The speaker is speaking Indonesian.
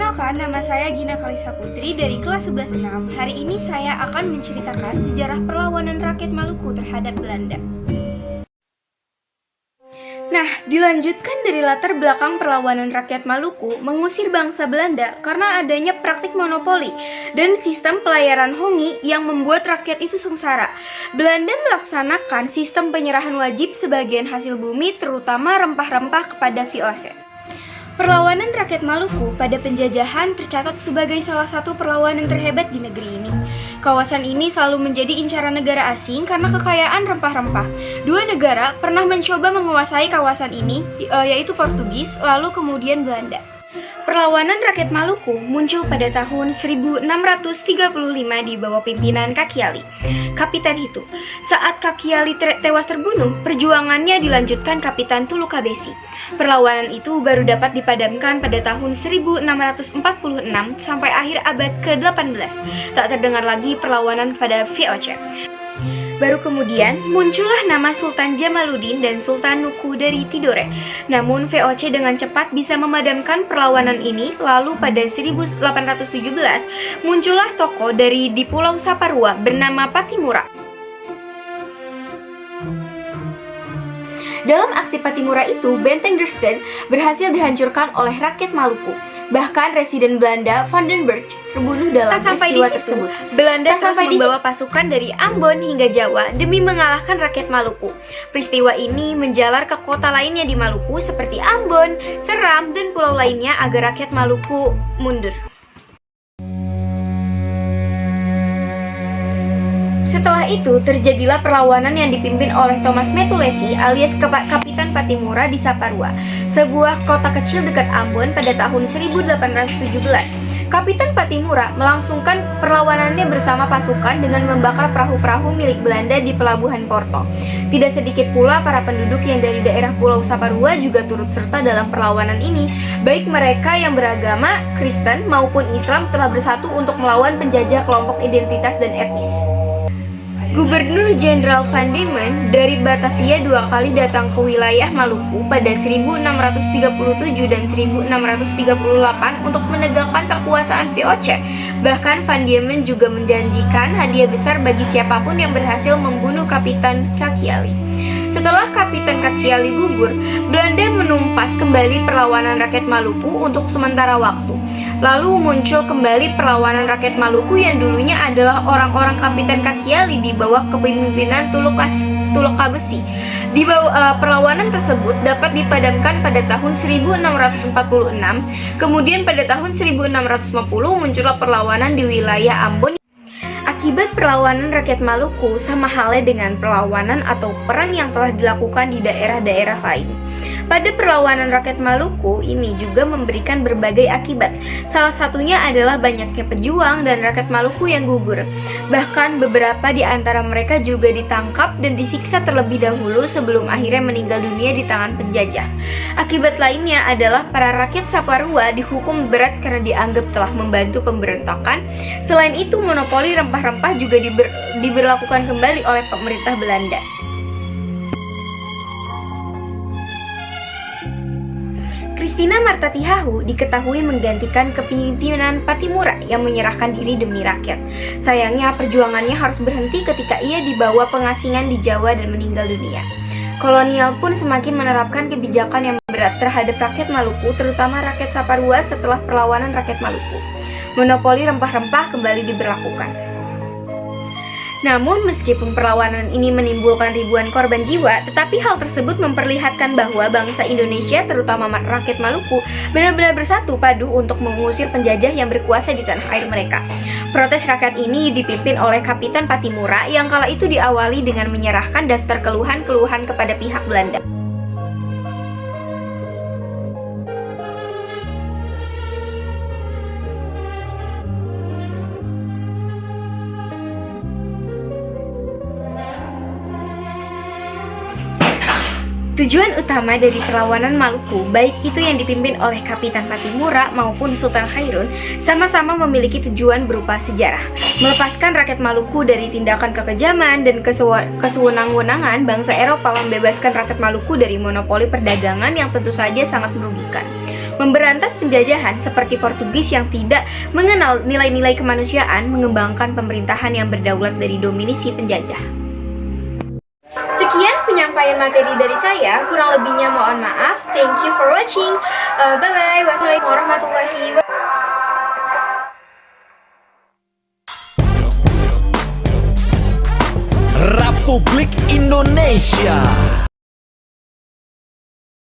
Perkenalkan, nama saya Gina Kalisa Putri dari kelas 11-6. Hari ini saya akan menceritakan sejarah perlawanan rakyat Maluku terhadap Belanda. Nah, dilanjutkan dari latar belakang perlawanan rakyat Maluku mengusir bangsa Belanda karena adanya praktik monopoli dan sistem pelayaran hongi yang membuat rakyat itu sengsara. Belanda melaksanakan sistem penyerahan wajib sebagian hasil bumi, terutama rempah-rempah kepada VOC. Perlawanan rakyat Maluku pada penjajahan tercatat sebagai salah satu perlawanan terhebat di negeri ini. Kawasan ini selalu menjadi incaran negara asing karena kekayaan rempah-rempah. Dua negara pernah mencoba menguasai kawasan ini, yaitu Portugis, lalu kemudian Belanda. Perlawanan rakyat Maluku muncul pada tahun 1635 di bawah pimpinan Kakiali, Kapitan Hitu. Saat Kakiali tewas terbunuh, perjuangannya dilanjutkan Kapitan Tulukabesi. Perlawanan itu baru dapat dipadamkan pada tahun 1646 sampai akhir abad ke-18. Tak terdengar lagi perlawanan pada VOC. Baru kemudian muncullah nama Sultan Jamaluddin dan Sultan Nuku dari Tidore. Namun VOC dengan cepat bisa memadamkan perlawanan ini. Lalu pada 1817 muncullah tokoh dari di Pulau Saparua bernama Patimura. Dalam aksi Patimura itu, Benteng Dresden berhasil dihancurkan oleh rakyat Maluku. Bahkan residen Belanda, Van den Burg, terbunuh dalam peristiwa tersebut. Belanda terus membawa pasukan dari Ambon hingga Jawa demi mengalahkan rakyat Maluku. Peristiwa ini menjalar ke kota lainnya di Maluku seperti Ambon, Seram, dan pulau lainnya agar rakyat Maluku mundur. Setelah itu, terjadilah perlawanan yang dipimpin oleh Thomas Metulesi alias Kapitan Patimura di Saparua, sebuah kota kecil dekat Ambon pada tahun 1817. Kapitan Patimura melangsungkan perlawanannya bersama pasukan dengan membakar perahu-perahu milik Belanda di pelabuhan Porto. Tidak sedikit pula para penduduk yang dari daerah Pulau Saparua juga turut serta dalam perlawanan ini. Baik mereka yang beragama Kristen maupun Islam telah bersatu untuk melawan penjajah kelompok identitas dan etnis. Gubernur Jenderal Van Diemen dari Batavia dua kali datang ke wilayah Maluku pada 1637 dan 1638 untuk menegakkan kekuasaan VOC. Bahkan Van Diemen juga menjanjikan hadiah besar bagi siapapun yang berhasil membunuh Kapitan Kakiali. Setelah Kapitan Kakiali gugur, Belanda menumpas kembali perlawanan rakyat Maluku untuk sementara waktu. Lalu muncul kembali perlawanan rakyat Maluku yang dulunya adalah orang-orang Kapitan Kakiali di bawah kepemimpinan Tulukabesi. Perlawanan tersebut dapat dipadamkan pada tahun 1646. Kemudian pada tahun 1650 muncullah perlawanan di wilayah Ambon. Akibat perlawanan rakyat Maluku sama halnya dengan perlawanan atau perang yang telah dilakukan di daerah-daerah lain. Pada perlawanan rakyat Maluku ini juga memberikan berbagai akibat. Salah satunya adalah banyaknya pejuang dan rakyat Maluku yang gugur. Bahkan beberapa di antara mereka juga ditangkap dan disiksa terlebih dahulu sebelum akhirnya meninggal dunia di tangan penjajah. Akibat lainnya adalah para rakyat Saparua dihukum berat karena dianggap telah membantu pemberontakan. Selain itu, monopoli rempah-rempah juga diberlakukan kembali oleh pemerintah Belanda. Christina Marta Tihahu diketahui menggantikan kepemimpinan Patimura yang menyerahkan diri demi rakyat. Sayangnya perjuangannya harus berhenti ketika ia dibawa pengasingan di Jawa dan meninggal dunia. Kolonial pun semakin menerapkan kebijakan yang berat terhadap rakyat Maluku, terutama rakyat Saparua setelah perlawanan rakyat Maluku. Monopoli rempah-rempah kembali diberlakukan. Namun meskipun perlawanan ini menimbulkan ribuan korban jiwa, tetapi hal tersebut memperlihatkan bahwa bangsa Indonesia, terutama rakyat Maluku, benar-benar bersatu padu untuk mengusir penjajah yang berkuasa di tanah air mereka. Protes rakyat ini dipimpin oleh Kapitan Patimura yang kala itu diawali dengan menyerahkan daftar keluhan-keluhan kepada pihak Belanda. Tujuan utama dari perlawanan Maluku, baik itu yang dipimpin oleh Kapitan Patimura maupun Sultan Khairun, sama-sama memiliki tujuan berupa sejarah, melepaskan rakyat Maluku dari tindakan kekejaman dan kesewenang-wenangan bangsa Eropa, membebaskan rakyat Maluku dari monopoli perdagangan yang tentu saja sangat merugikan. Memberantas penjajahan seperti Portugis yang tidak mengenal nilai-nilai kemanusiaan, mengembangkan pemerintahan yang berdaulat dari dominasi penjajah. Sekian penyampaian materi dari saya, kurang lebihnya mohon maaf. Thank you for watching. Bye-bye. Wassalamualaikum warahmatullahi wabarakatuh. Republik Indonesia.